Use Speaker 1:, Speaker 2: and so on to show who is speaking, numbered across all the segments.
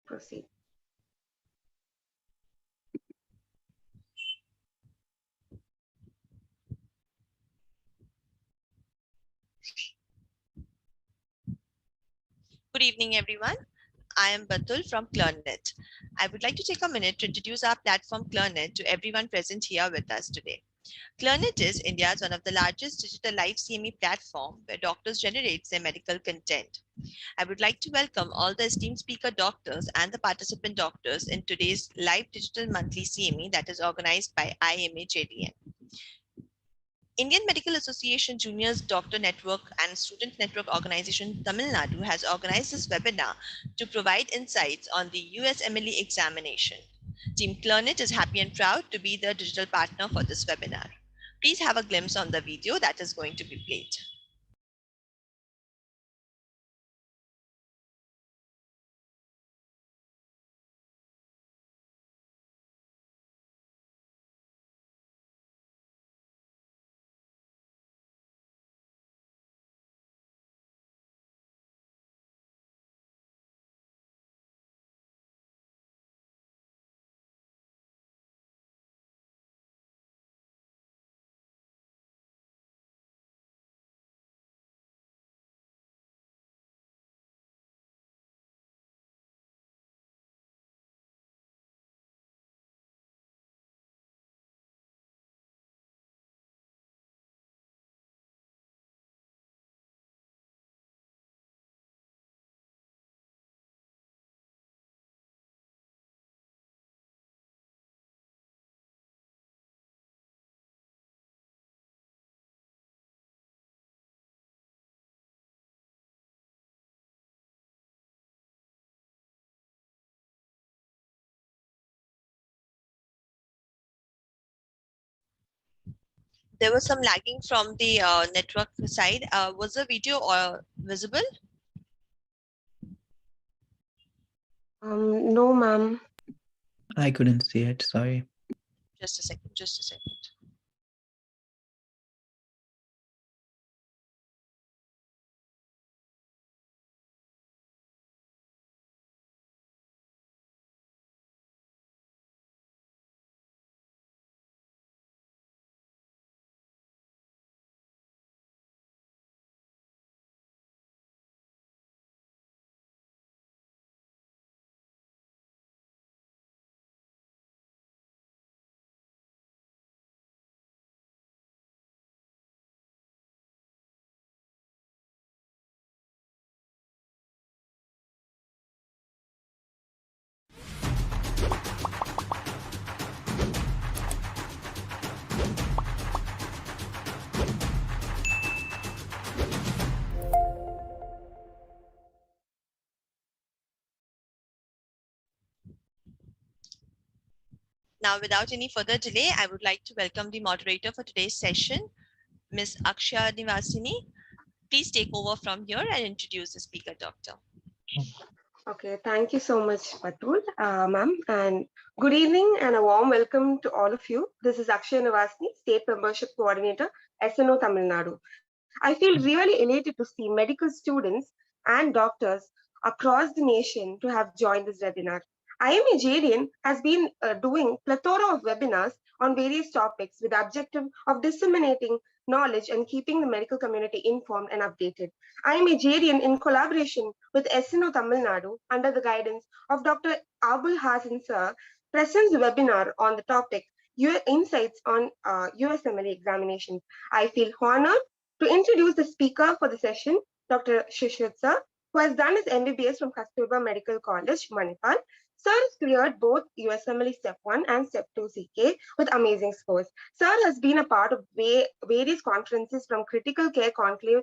Speaker 1: proceed.
Speaker 2: Good evening, everyone. I am Batul from ClearNet. I would like to take a minute to introduce our platform ClearNet to everyone present here with us today. ClearNet is India's one of the largest digital live CME platform where doctors generate their medical content. I would like to welcome all the esteemed speaker doctors and the participant doctors in today's live digital monthly CME that is organized by IMA-JDN. Indian Medical Association Juniors Doctor Network and Student Network Organization Tamil Nadu has organized this webinar to provide insights on the USMLE examination. Team ClearNet is happy and proud to be the digital partner for this webinar. Please have a glimpse on the video that is going to be played. There was some lagging from the network side. Was the video visible?
Speaker 1: No, ma'am.
Speaker 3: I couldn't see it, sorry.
Speaker 2: Just a second, just a second. Now, without any further delay, I would like to welcome the moderator for today's session, Ms. Akshaya Nivasini. Please take over from here and introduce the speaker, doctor.
Speaker 1: Okay, thank you so much, Batul, ma'am, and good evening and a warm welcome to all of you. This is Akshaya Nivasini, State Membership Coordinator, SNO Tamil Nadu. I feel really elated to see medical students and doctors across the nation to have joined this webinar. IMA JDN has been doing plethora of webinars on various topics with the objective of disseminating knowledge and keeping the medical community informed and updated. IMA JDN, in collaboration with SNO Tamil Nadu, under the guidance of Dr. Abul Hasan Sir, presents a webinar on the topic Insights on USMLE examinations. I feel honored to introduce the speaker for the session, Dr. Shishir Sir, who has done his MBBS from Kasturba Medical College, Manipal. Sir has cleared both USMLE Step 1 and Step 2 CK with amazing scores. Sir has been a part of various conferences from Critical Care Conclave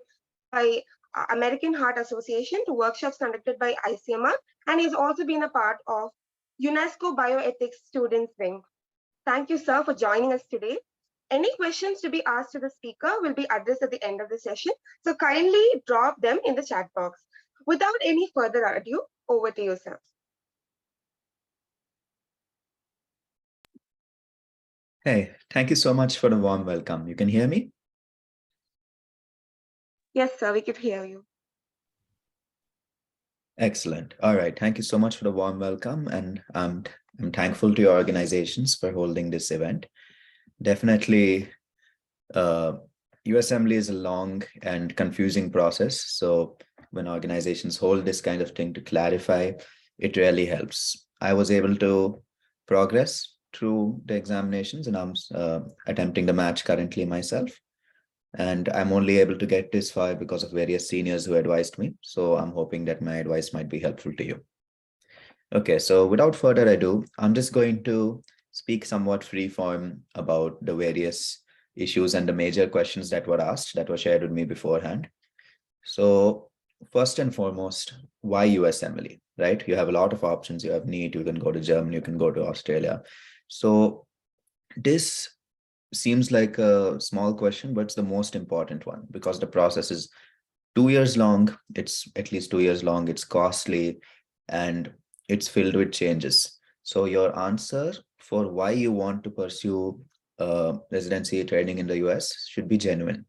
Speaker 1: by American Heart Association to workshops conducted by ICMR, and he's also been a part of UNESCO Bioethics Students Wing. Thank you, sir, for joining us today. Any questions to be asked to the speaker will be addressed at the end of the session, so kindly drop them in the chat box. Without any further ado, over to you, sir.
Speaker 3: Hey, thank you so much for the warm welcome. You can hear me?
Speaker 1: Yes, sir, we could hear you.
Speaker 3: Excellent. All right. Thank you so much for the warm welcome. And I'm thankful to your organizations for holding this event. Definitely, USMLE is a long and confusing process. So when organizations hold this kind of thing to clarify, it really helps. I was able to progress through the examinations, and I'm attempting the match currently myself. And I'm only able to get this far because of various seniors who advised me. So I'm hoping that my advice might be helpful to you. Okay, so without further ado, I'm just going to speak somewhat free form about the various issues and the major questions that were asked that were shared with me beforehand. So first and foremost, why USMLE, right? You have a lot of options. You have NEET, you can go to Germany, you can go to Australia. So this seems like a small question, but it's the most important one because the process is 2 years long. It's at least 2 years long. It's costly and it's filled with changes. So your answer for why you want to pursue residency training in the US should be genuine.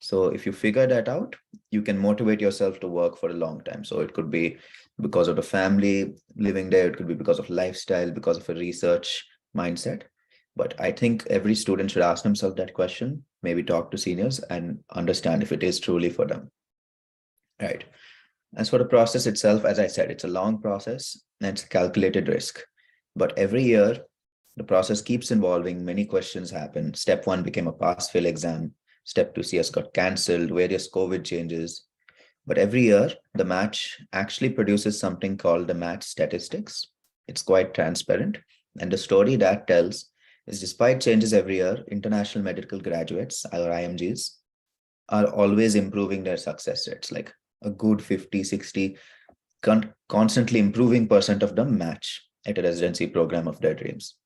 Speaker 3: So if you figure that out, you can motivate yourself to work for a long time. So it could be because of the family living there. It could be because of lifestyle, because of a research mindset. But I think every student should ask themselves that question, maybe talk to seniors and understand if it is truly for them. Right. As for the process itself, as I said, it's a long process and it's a calculated risk. But every year, the process keeps evolving. Many questions happen. Step 1 became a pass-fail exam. Step 2 CS got cancelled, various COVID changes. But every year, the match actually produces something called the match statistics. It's quite transparent. And the story that tells is despite changes every year, international medical graduates, or IMGs, are always improving their success rates, like a good 50, 60, constantly improving percent of them match at a residency program of their dreams.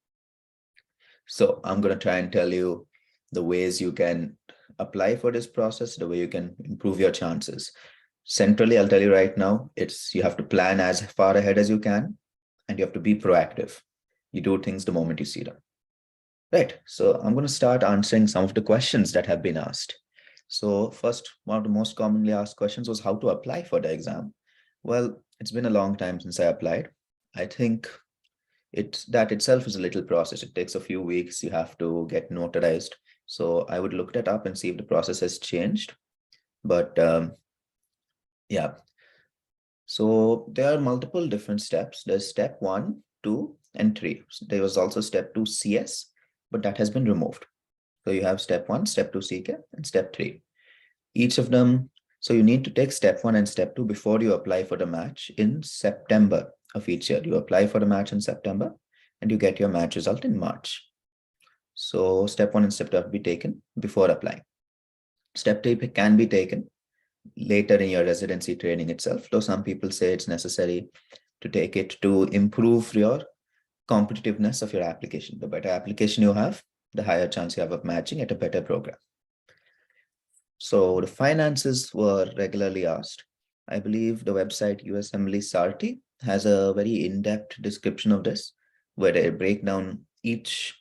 Speaker 3: So I'm going to try and tell you the ways you can apply for this process, the way you can improve your chances. Centrally, I'll tell you right now, you have to plan as far ahead as you can, and you have to be proactive. You do things the moment you see them. Right. So I'm going to start answering some of the questions that have been asked. So first, one of the most commonly asked questions was how to apply for the exam. Well, it's been a long time since I applied. I think that itself is a little process. It takes a few weeks. You have to get notarized. So I would look that up and see if the process has changed. But yeah. So there are multiple different steps. There's step 1, 2, and 3. There was also step 2 CS, but that has been removed. So you have step 1, step 2 CK, and step 3. Each of them, so you need to take step 1 and step 2 before you apply for the match in September of each year. You apply for the match in September and you get your match result in March. So step 1 and step 2 have to be taken before applying. Step 3 can be taken later in your residency training itself, though some people say it's necessary to take it to improve your competitiveness of your application. The better application you have, the higher chance you have of matching at a better program. So the finances were regularly asked. I believe the website USMLE Sarti has a very in-depth description of this, where they break down each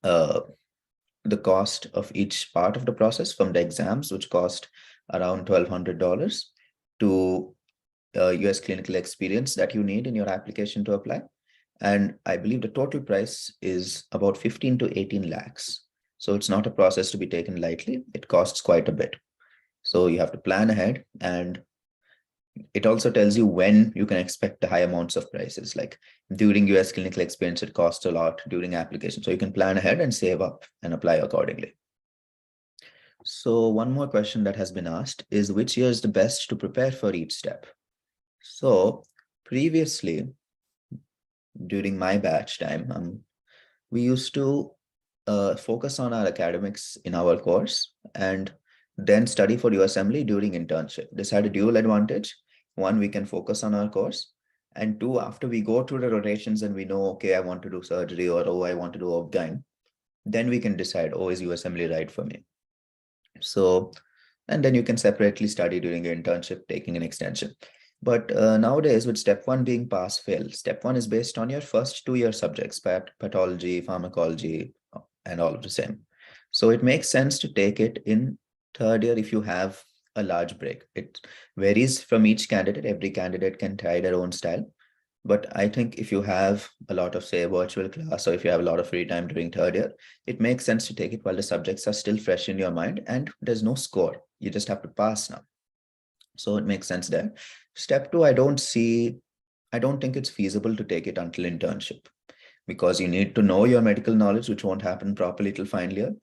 Speaker 3: the cost of each part of the process, from the exams, which cost around $1,200, to US clinical experience that you need in your application to apply. And I believe the total price is about 15 to 18 lakhs. So it's not a process to be taken lightly. It costs quite a bit. So you have to plan ahead, and it also tells you when you can expect the high amounts of prices. Like during US clinical experience, it costs a lot during application. So you can plan ahead and save up and apply accordingly. So one more question that has been asked is which year is the best to prepare for each step? So previously, during my batch time, we used to focus on our academics in our course and then study for USMLE during internship. This had a dual advantage. One, we can focus on our course. And two, after we go through the rotations and we know, okay, I want to do surgery, or, oh, I want to do obgyn, then we can decide, oh, is USMLE right for me? So, and then you can separately study during your internship, taking an extension. But nowadays, with step 1 being pass-fail, step 1 is based on your first 2-year subjects, pathology, pharmacology, and all of the same. So it makes sense to take it in third year if you have a large break. It varies from each candidate. Every candidate can try their own style. But I think if you have a lot of, say, virtual class, or if you have a lot of free time during third year, it makes sense to take it while the subjects are still fresh in your mind and there's no score. You just have to pass now. So it makes sense there. Step two, I don't think it's feasible to take it until internship, because you need to know your medical knowledge, which won't happen properly till final year.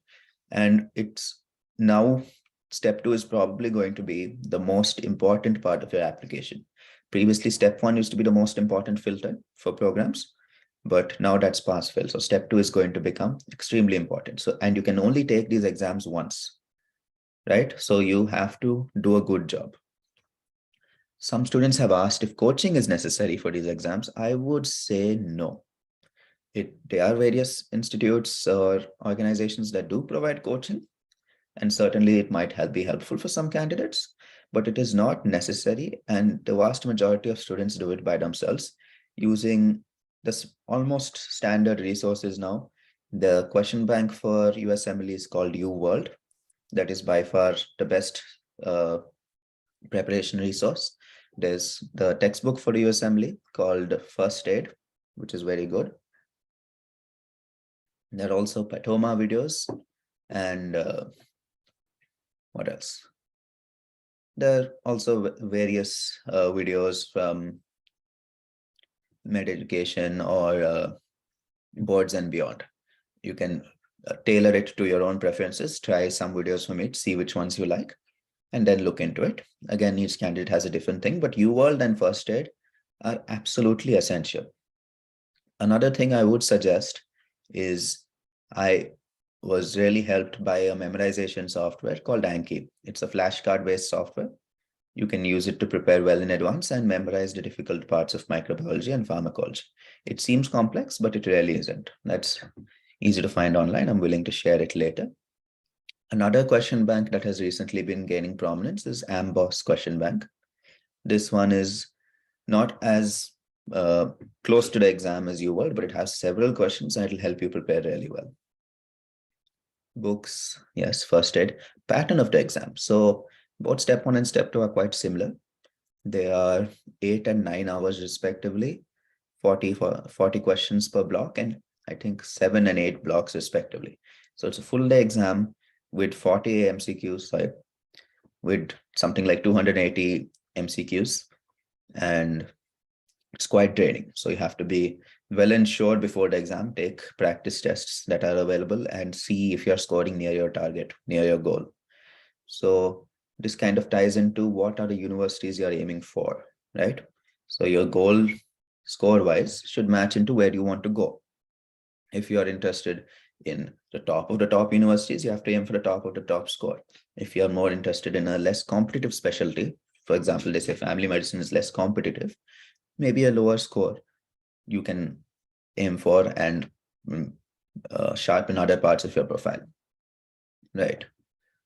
Speaker 3: And it's now step two is probably going to be the most important part of your application. Previously, step one used to be the most important filter for programs, but now that's pass fail. So step two is going to become extremely important. So, and you can only take these exams once, right? So you have to do a good job. Some students have asked if coaching is necessary for these exams. I would say no. There are various institutes or organizations that do provide coaching, and certainly it might be helpful for some candidates, but it is not necessary. And the vast majority of students do it by themselves using this almost standard resources now. The question bank for USMLE is called UWorld. That is by far the best preparation resource. There's the textbook for USMLE called First Aid, which is very good. There are also Patoma videos, and what else? There are also various videos from Med Education or Boards and Beyond. You can tailor it to your own preferences, try some videos from it, see which ones you like, and then look into it. Again, each candidate has a different thing, but UWorld and First Aid are absolutely essential. Another thing I would suggest is I was really helped by a memorization software called Anki. It's a flashcard-based software. You can use it to prepare well in advance and memorize the difficult parts of microbiology and pharmacology. It seems complex, but it really isn't. That's easy to find online. I'm willing to share it later. Another question bank that has recently been gaining prominence is Amboss Question Bank. This one is not as close to the exam as UWorld, but it has several questions and it'll help you prepare really well. Books, yes, First Aid, pattern of the exam. So both step one and step two are quite similar. They are 8 and 9 hours respectively, 40 questions per block, and I think 7 and 8 blocks respectively. So it's a full day exam with 40 MCQs, with something like 280 MCQs, and it's quite draining. So you have to be well ensured before the exam, take practice tests that are available and see if you're scoring near your target, near your goal. So this kind of ties into what are the universities you're aiming for, right? So your goal score-wise should match into where you want to go. If you are interested in the top of the top universities, you have to aim for the top of the top score. If you're more interested in a less competitive specialty, for example, they say family medicine is less competitive, maybe a lower score you can aim for and sharpen other parts of your profile, right?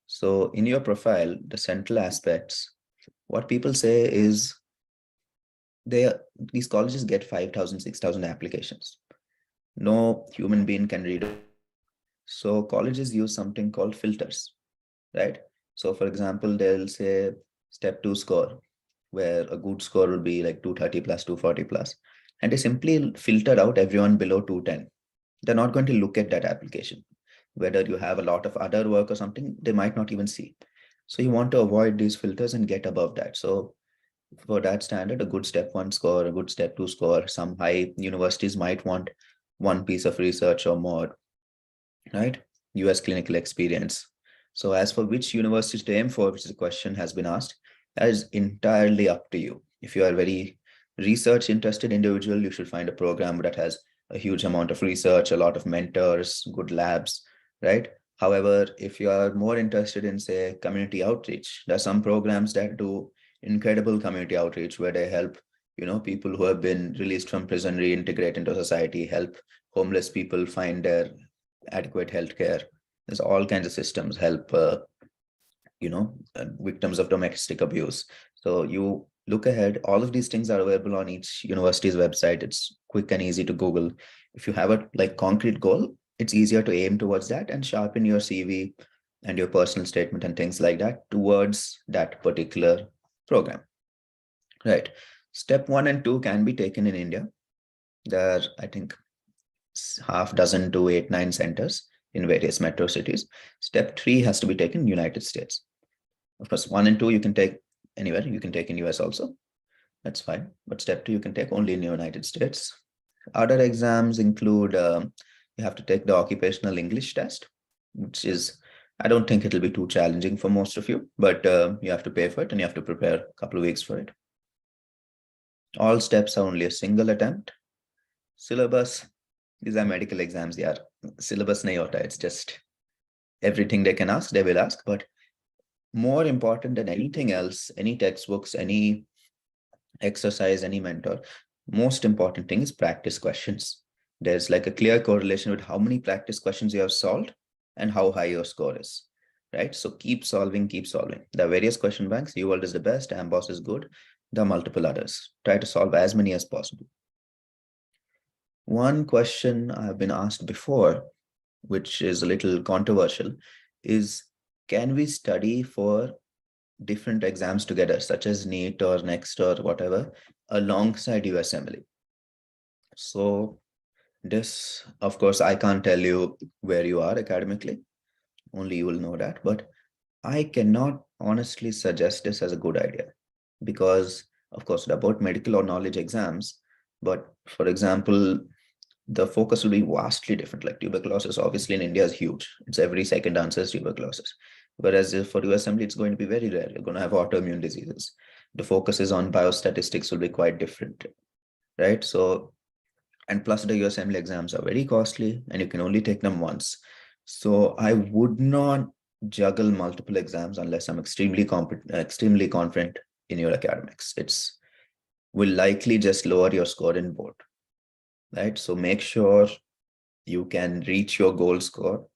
Speaker 3: So in your profile, the central aspects, what people say is these colleges get 5,000, 6,000 applications. No human being can read it. So colleges use something called filters, right? So for example, they'll say step 2 score, where a good score would be like 230 plus, 240 plus. And they simply filter out everyone below 210. They're not going to look at that application. Whether you have a lot of other work or something, they might not even see. So you want to avoid these filters and get above that. So for that standard, a good step 1 score, a good step 2 score, some high universities might want 1 piece of research or more, right? US clinical experience. So as for which universities to aim for, which is a question has been asked, that is entirely up to you. If you are a very research interested individual, you should find a program that has a huge amount of research, a lot of mentors, good labs, right? However, if you are more interested in, say, community outreach, there are some programs that do incredible community outreach where they help, people who have been released from prison reintegrate into society, help homeless people find their adequate healthcare. There's all kinds of systems help, victims of domestic abuse. So you look ahead, all of these things are available on each university's website. It's quick and easy to Google. If you have a concrete goal, it's easier to aim towards that and sharpen your CV, and your personal statement and things like that towards that particular program, right? Step 1 and 2 can be taken in India. There are, I think, half dozen to 8, 9 centers in various metro cities. Step 3 has to be taken in United States. Of course, 1 and 2 you can take anywhere. You can take in US also. That's fine. But step 2 you can take only in the United States. Other exams include you have to take the occupational English test, which is, I don't think it'll be too challenging for most of you, but you have to pay for it and you have to prepare a couple of weeks for it. All steps are only a single attempt. Syllabus, these are medical exams. Yeah, syllabus nahi hota. It's just everything they can ask, they will ask. But more important than anything else, any textbooks, any exercise, any mentor, most important thing is practice questions. There's like a clear correlation with how many practice questions you have solved and how high your score is, right? So keep solving, keep solving. There are various question banks. UWorld is the best, Amboss is good. There are multiple others. Try to solve as many as possible. One question I've been asked before, which is a little controversial, is can we study for different exams together, such as NEET or NEXT or whatever, alongside USMLE? So this, of course, I can't tell you where you are academically, only you will know that, but I cannot honestly suggest this as a good idea because, of course, they're about medical or knowledge exams, but for example, the focus will be vastly different. Like tuberculosis, obviously in India is huge. It's every second answer is tuberculosis. Whereas for USMLE, it's going to be very rare. You're going to have autoimmune diseases. The focus is on biostatistics will be quite different, right? So, and plus the USMLE exams are very costly and you can only take them once. So I would not juggle multiple exams unless I'm extremely confident in your academics. It's will likely just lower your score in board, right? So make sure you can reach your goal score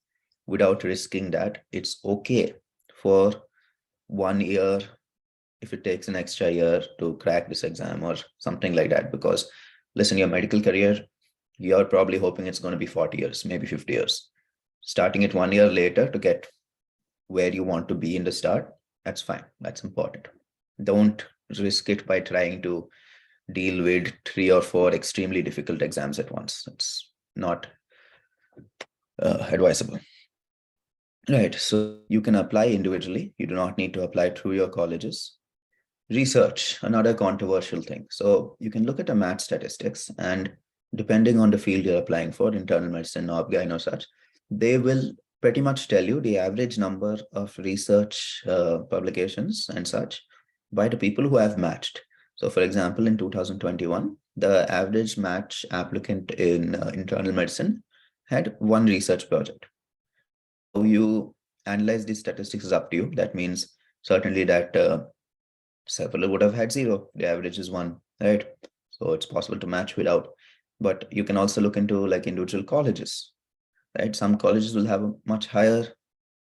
Speaker 3: without risking that. It's okay for 1 year if it takes an extra year to crack this exam or something like that, because listen, your medical career, you're probably hoping it's going to be 40 years, maybe 50 years. Starting it 1 year later to get where you want to be in the start, that's fine. That's important. Don't risk it by trying to deal with 3 or 4 extremely difficult exams at once. It's not advisable. Right. So you can apply individually. You do not need to apply through your colleges. Research, another controversial thing. So you can look at a math statistics, and depending on the field you're applying for, internal medicine, obgyn or such, they will pretty much tell you the average number of research publications and such by the people who have matched. So for example, in 2021, the average match applicant in internal medicine had 1 research project. How you analyze these statistics is up to you. That means certainly that several would have had 0. The average is 1, right? So it's possible to match without. But you can also look into like individual colleges, right? Some colleges will have a much higher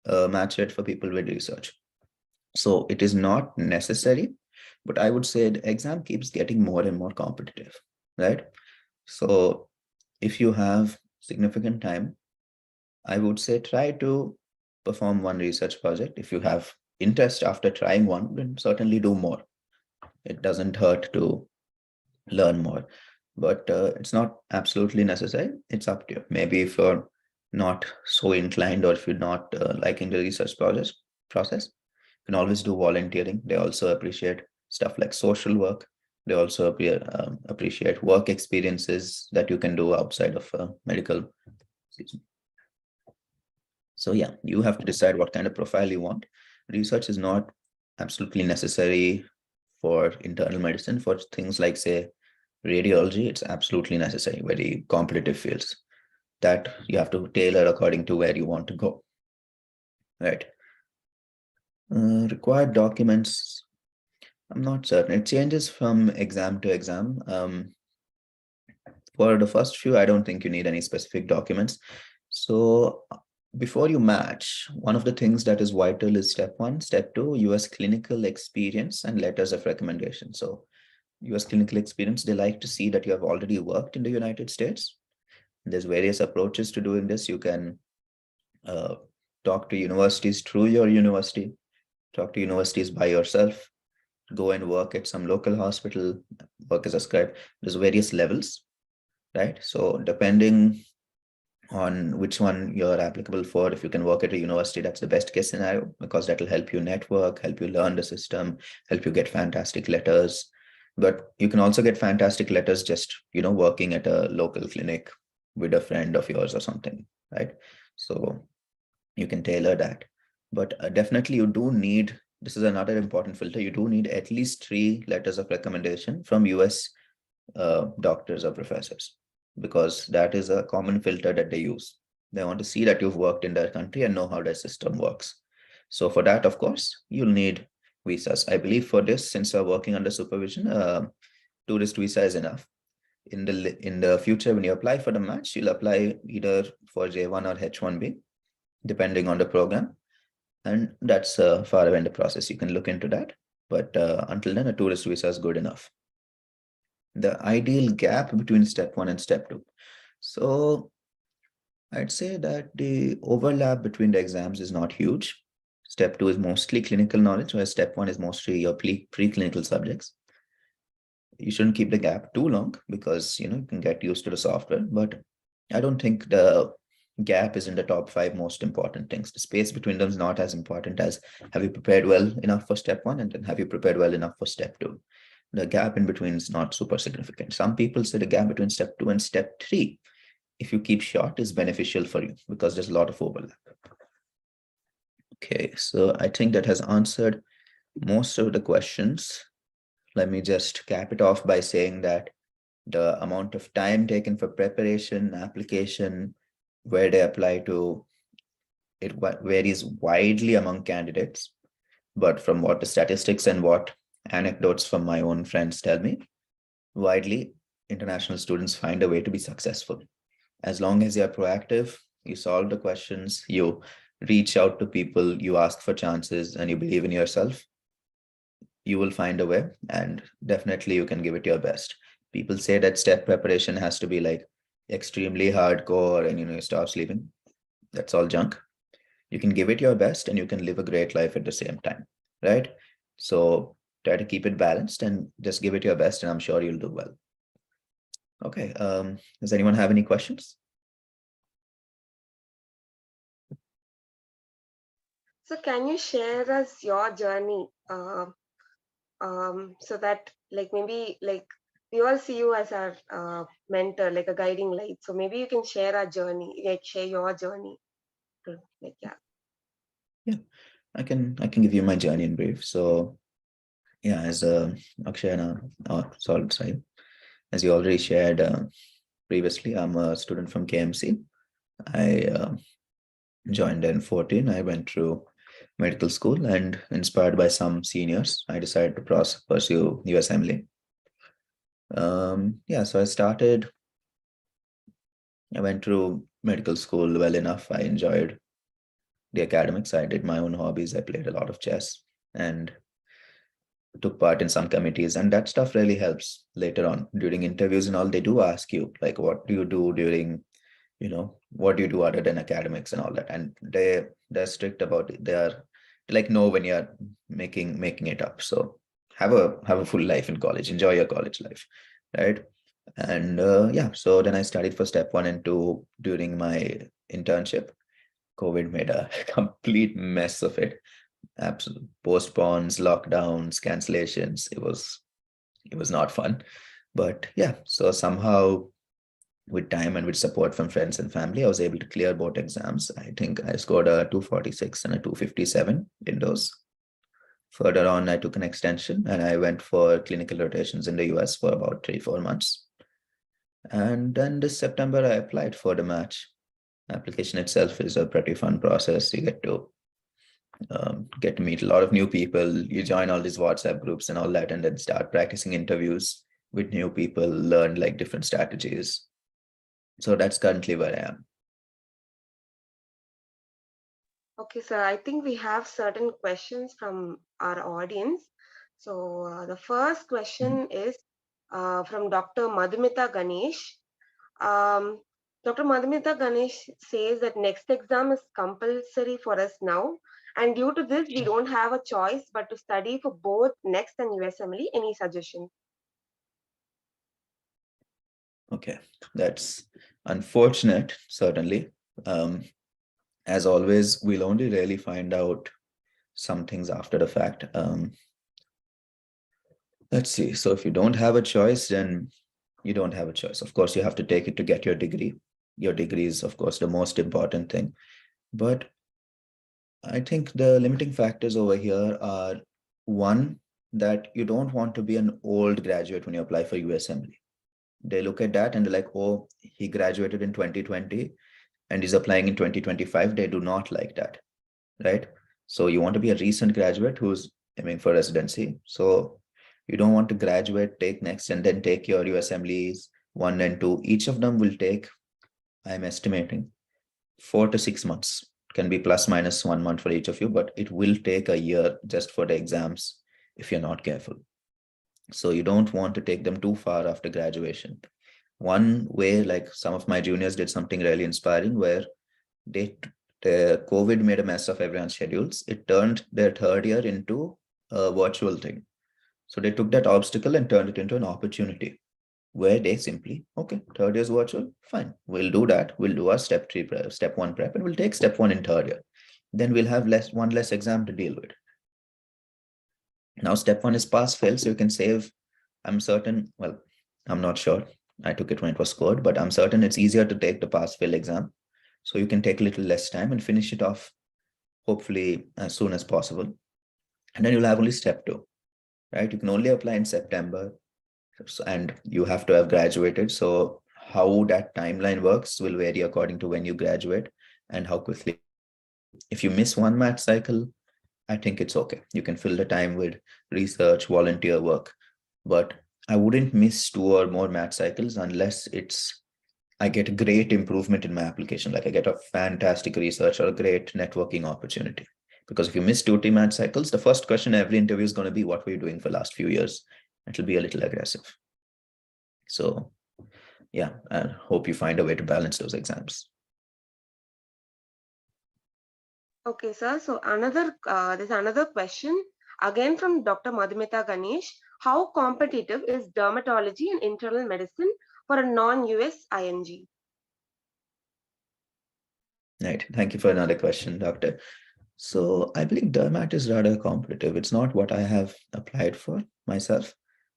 Speaker 3: match rate for people with research. So it is not necessary, but I would say the exam keeps getting more and more competitive, right? So if you have significant time, I would say try to perform 1 research project. If you have interest after trying 1, then certainly do more. It doesn't hurt to learn more, but it's not absolutely necessary. It's up to you. Maybe if you're not so inclined or if you're not liking the research process, you can always do volunteering. They also appreciate stuff like social work. They also appreciate work experiences that you can do outside of medical season. So yeah, you have to decide what kind of profile you want. Research is not absolutely necessary for internal medicine. For things like, say, radiology, it's absolutely necessary, very competitive fields that you have to tailor according to where you want to go, right? Required documents, I'm not certain. It changes from exam to exam. For the first few, I don't think you need any specific documents. So before you match, one of the things that is vital is step 1. Step 2, US clinical experience and letters of recommendation. So US clinical experience, they like to see that you have already worked in the United States. There's various approaches to doing this. You can talk to universities through your university, talk to universities by yourself, go and work at some local hospital, work as a scribe. There's various levels, right? So depending on which one you're applicable for, if you can work at a university, that's the best case scenario, because that will help you network, help you learn the system, help you get fantastic letters. But you can also get fantastic letters just, working at a local clinic with a friend of yours or something, right? So you can tailor that. But definitely you do need, this is another important filter, you do need at least 3 letters of recommendation from US doctors or professors, because that is a common filter that they use. They want to see that you've worked in their country and know how their system works. So for that, of course, you'll need visas. I believe for this, since you're working under supervision, tourist visa is enough. In the future, when you apply for the match, you'll apply either for J1 or H1B, depending on the program. And that's far away in the process. You can look into that. But until then, a tourist visa is good enough. The ideal gap between step 1 and step 2. So I'd say that the overlap between the exams is not huge. Step 2 is mostly clinical knowledge, whereas step 1 is mostly your preclinical subjects. You shouldn't keep the gap too long, because you can get used to the software. But I don't think the gap is in the top 5 most important things. The space between them is not as important as have you prepared well enough for step 1, and then have you prepared well enough for step 2. The gap in between is not super significant. Some people say the gap between step 2 and step 3, if you keep short, is beneficial for you, because there's a lot of overlap. Okay, so I think that has answered most of the questions. Let me just cap it off by saying that the amount of time taken for preparation, application, where they apply to, it varies widely among candidates. But from what the statistics and what anecdotes from my own friends tell me, widely, international students find a way to be successful. As long as you're proactive, you solve the questions, you reach out to people, you ask for chances, and you believe in yourself, you will find a way, and definitely you can give it your best. People say that step preparation has to be like extremely hardcore and you start sleeping. That's all junk. You can give it your best and you can live a great life at the same time, right? So try to keep it balanced and just give it your best, and I'm sure you'll do well. Okay, does anyone have any questions?
Speaker 1: So can you share us your journey, so that maybe we all see you as our mentor, like a guiding light. So maybe you can share our journey, share your journey.
Speaker 3: Yeah, I can give you my journey in brief. So yeah, as Akshay and solid side, as you already shared previously, I'm a student from KMC. I joined in 2014. I went through medical school, and inspired by some seniors, I decided to pursue USMLE. Yeah, so I went through medical school well enough. I enjoyed the academics. I did my own hobbies. I played a lot of chess and took part in some committees, and that stuff really helps later on during interviews and all. They do ask you like, what do you do during, what do you do other than academics and all that, and they're strict about it. They're like, know when you're making it up. So have a full life in college, enjoy your college life, right? And yeah, so then I studied for step 1 and 2 during my internship. COVID made a complete mess of it. Absolute postpones, lockdowns, cancellations. It was not fun. But yeah, so somehow with time and with support from friends and family, I was able to clear both exams. I think I scored a 246 and a 257 in those. Further on, I took an extension and I went for clinical rotations in the US for about 3-4 months. And then this September, I applied for the match. Application itself is a pretty fun process. You get to meet a lot of new people. You join all these WhatsApp groups and all that, and then start practicing interviews with new people, learn like different strategies. So that's currently where I am.
Speaker 1: Okay, sir, I think we have certain questions from our audience. So the first question is from Dr. Madhumita Ganesh. Dr. Madhumita Ganesh says that next exam is compulsory for us now. And due to this, we don't have a choice but to study for both next and USMLE. Any suggestion?
Speaker 3: Okay, that's unfortunate, certainly. As always, we'll only really find out some things after the fact. Let's see. So if you don't have a choice, then you don't have a choice. Of course, you have to take it to get your degree. Your degree is, of course, the most important thing. But I think the limiting factors over here are one, that you don't want to be an old graduate when you apply for USMLE. They look at that and they're like, oh, he graduated in 2020 and he's applying in 2025. They do not like that, right? So you want to be a recent graduate who's aiming for residency. So you don't want to graduate, take next, and then take your USMLEs 1 and 2. Each of them will take, I'm estimating, 4 to 6 months. Can be plus minus 1 month for each of you, but it will take a year just for the exams if you're not careful. So you don't want to take them too far after graduation. One way, like some of my juniors did something really inspiring where the COVID made a mess of everyone's schedules. It turned their third year into a virtual thing. So they took that obstacle and turned it into an opportunity where they simply, okay, third year's virtual, fine, we'll do that. We'll do our step 1 prep, and we'll take step 1 in third year. Then we'll have one less exam to deal with. Now, step 1 is pass fail. So you can save, I'm certain, well, I'm not sure. I took it when it was scored, but I'm certain it's easier to take the pass fail exam. So you can take a little less time and finish it off, hopefully as soon as possible. And then you'll have only step 2, right? You can only apply in September and you have to have graduated. So how that timeline works will vary according to when you graduate and how quickly. If you miss one math cycle, I think it's okay. You can fill the time with research, volunteer work, but I wouldn't miss 2 or more math cycles unless I get a great improvement in my application. Like I get a fantastic research or a great networking opportunity. Because if you miss 2 math cycles, the first question every interview is going to be, what were you doing for the last few years? It'll be a little aggressive. So yeah, I hope you find a way to balance those exams.
Speaker 1: Okay, sir. So there's another question again from Dr. Madhumita Ganesh. How competitive is dermatology and internal medicine for a non-US ING?
Speaker 3: Right. Thank you for another question, Doctor. So I believe dermat is rather competitive. It's not what I have applied for myself.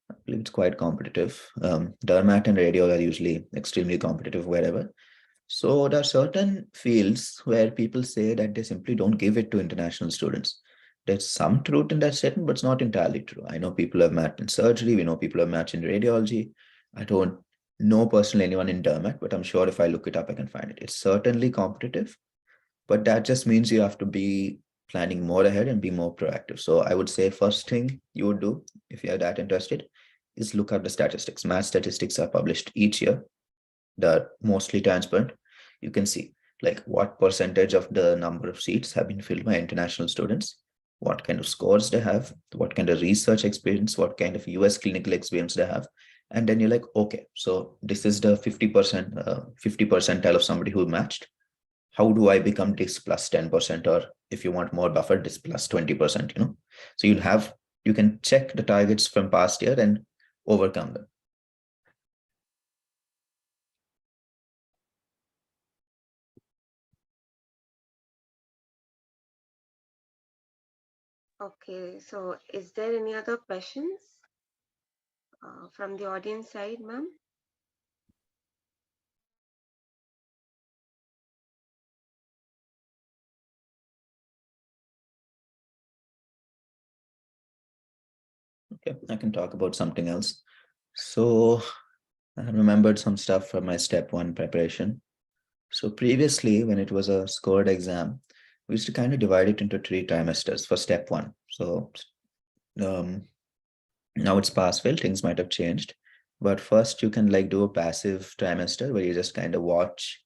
Speaker 3: I believe it's quite competitive. Dermat and radio are usually extremely competitive wherever. So there are certain fields where people say that they simply don't give it to international students. There's some truth in that statement, but it's not entirely true. I know people have matched in surgery. We know people have matched in radiology. I don't know personally anyone in dermat, but I'm sure if I look it up, I can find it. It's certainly competitive, but that just means you have to be planning more ahead and be more proactive. So I would say first thing you would do if you're that interested is look up the statistics. Math statistics are published each year. They're mostly transparent. You can see like what percentage of the number of seats have been filled by international students, what kind of scores they have, what kind of research experience, what kind of US clinical experience they have. And then you're like, okay, so this is the 50 percentile of somebody who matched. How do I become this plus 10%? Or if you want more buffer, this plus 20%, So you can check the targets from past year and overcome them.
Speaker 1: Okay, so is there any other questions from the audience side, ma'am?
Speaker 3: Okay, I can talk about something else. So I remembered some stuff from my step 1 preparation. So previously, when it was a scored exam, we used to kind of divide it into 3 trimesters for step 1. So now it's pass fail, things might have changed. But first you can like do a passive trimester where you just kind of watch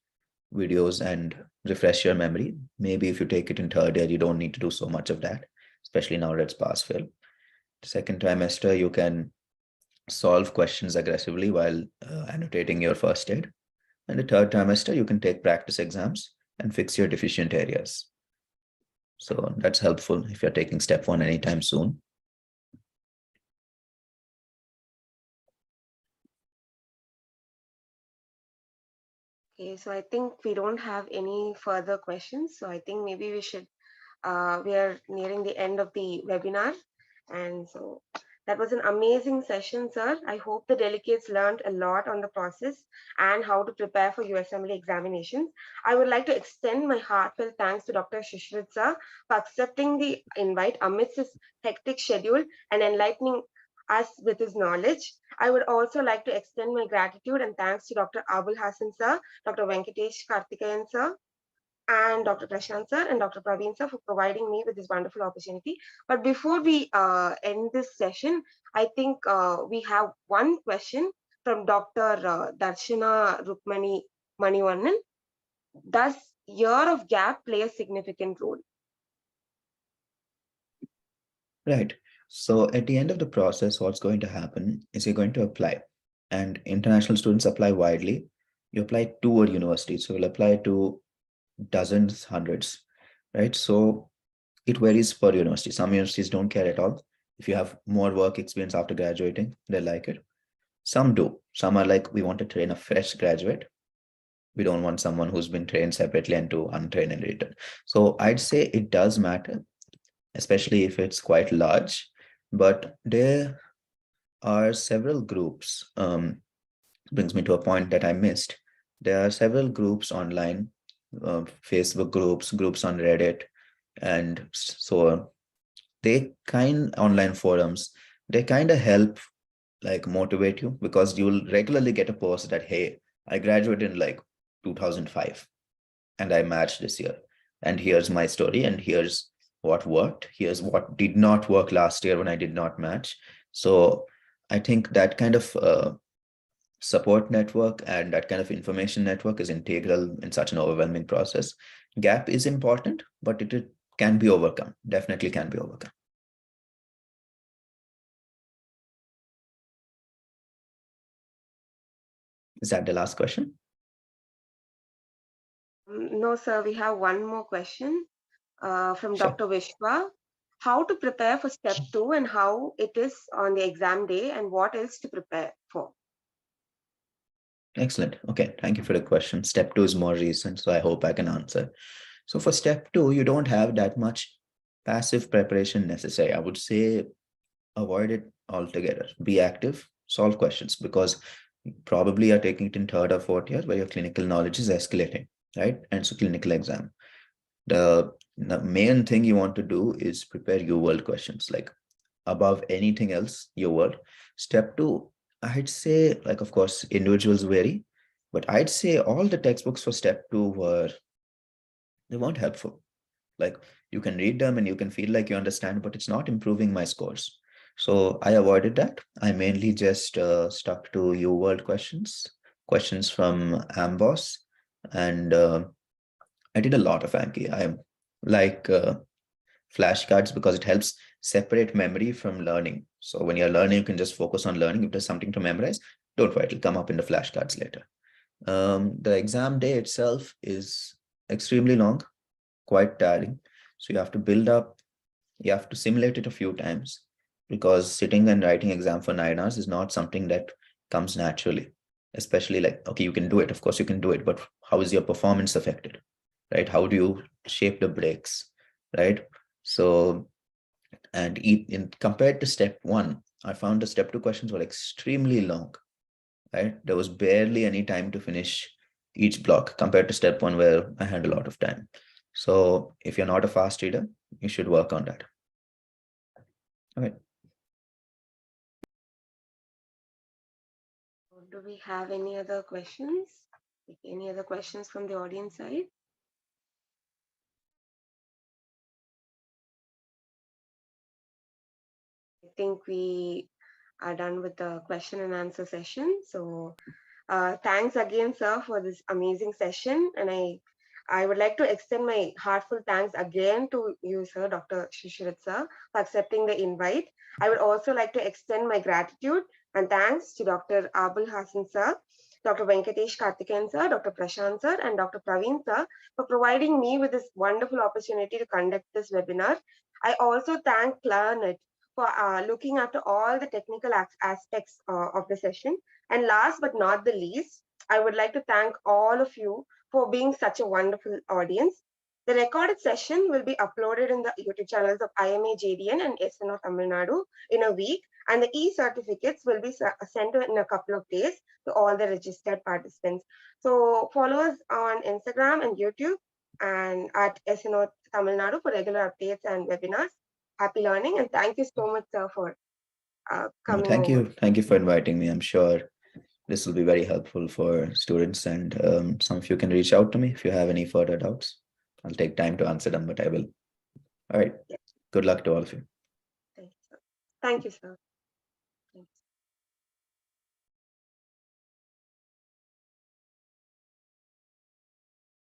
Speaker 3: videos and refresh your memory. Maybe if you take it in third year, you don't need to do so much of that, especially now that it's pass fail. Second trimester, you can solve questions aggressively while annotating your first aid. And the third trimester, you can take practice exams and fix your deficient areas. So that's helpful if you're taking step 1 anytime soon.
Speaker 1: Okay, so I think we don't have any further questions. So I think maybe we should, we are nearing the end of the webinar. And so that was an amazing session, sir. I hope the delegates learned a lot on the process and how to prepare for USMLE examinations. I would like to extend my heartfelt thanks to Dr. Shishrit sir for accepting the invite amidst his hectic schedule and enlightening us with his knowledge. I would also like to extend my gratitude and thanks to Dr. Abul Hassan sir, Dr. Venkatesh Karthikeyan sir, and Dr. Prashant sir and Dr. Praveen sir for providing me with this wonderful opportunity. But before we end this session, I think we have one question from Dr. Darshana Rukmani Manivannan. Does year of gap play a significant role?
Speaker 3: Right. So at the end of the process, what's going to happen is you're going to apply, and international students apply widely. You apply to a university, so you'll apply to dozens, hundreds, right? So it varies per university. Some universities don't care at all. If you have more work experience after graduating, they like it. Some do. Some are like, we want to train a fresh graduate. We don't want someone who's been trained separately and to untrain and return. So I'd say it does matter, especially if it's quite large. But there are several groups. Brings me to a point that I missed. There are several groups online, Facebook groups on Reddit, and so on. They online forums, they kind of help like motivate you, because you'll regularly get a post that, hey, I graduated in like 2005 and I matched this year, and here's my story, and here's what worked, here's what did not work last year when I did not match. So I think that kind of support network and that kind of information network is integral in such an overwhelming process. Gap is important, but it can be overcome, definitely can be overcome. Is that the last question?
Speaker 1: No, sir, we have one more question from
Speaker 3: Sure.
Speaker 1: Dr. Vishwa. How to prepare for step 2 and how it is on the exam day and what else to prepare for?
Speaker 3: Excellent. Okay, thank you for the question. Step 2 is more recent, so I hope I can answer. So for step 2, you don't have that much passive preparation necessary. I would say avoid it altogether. Be active, solve questions, because probably you're taking it in third or fourth year where your clinical knowledge is escalating, right? And so clinical exam. The main thing you want to do is prepare your world questions, like above anything else, your world. Step 2, I'd say, like, of course, individuals vary, but I'd say all the textbooks for step 2 they weren't helpful. Like, you can read them and you can feel like you understand, but it's not improving my scores. So I avoided that. I mainly just stuck to U world questions from Amboss, and I did a lot of Anki. I like flashcards because it helps separate memory from learning. So when you're learning, you can just focus on learning. If there's something to memorize, don't worry, it'll come up in the flashcards later. The exam day itself is extremely long, quite tiring. So you have to build up, you have to simulate it a few times, because sitting and writing exam for 9 hours is not something that comes naturally. Especially like, okay, you can do it. Of course you can do it, but how is your performance affected, right? How do you shape the breaks, right? So, and compared to step 1, I found the step 2 questions were extremely long, right? There was barely any time to finish each block compared to step 1 where I had a lot of time. So if you're not a fast reader, you should work on that. Okay.
Speaker 1: Do we have any other questions? Any other questions from the audience side? I think we are done with the question and answer session. So thanks again, sir, for this amazing session. And I would like to extend my heartfelt thanks again to you, sir, Dr. Shishrat sir, for accepting the invite. I would also like to extend my gratitude And thanks to Dr. Abul Hassan sir, Dr. Venkatesh Karthikeyan sir, Dr. Prashant sir, and Dr. Praveen sir for providing me with this wonderful opportunity to conduct this webinar. I also thank Clarnet for looking after all the technical aspects of the session. And last but not the least, I would like to thank all of you for being such a wonderful audience. The recorded session will be uploaded in the YouTube channels of IMA JDN and SNO Tamil Nadu in a week, and the e-certificates will be sent in a couple of days to all the registered participants. So follow us on Instagram and YouTube and at SNO Tamil Nadu for regular updates and webinars. Happy learning, and thank you so much, sir, for
Speaker 3: No,
Speaker 1: coming
Speaker 3: thank
Speaker 1: over.
Speaker 3: you. Thank you for inviting me. I'm sure this will be very helpful for students, and some of you can reach out to me if you have any further doubts. I'll take time to answer them, but I will. All right.
Speaker 1: Yeah.
Speaker 3: Good luck to all of you.
Speaker 1: Thank you, sir. Thank you, sir.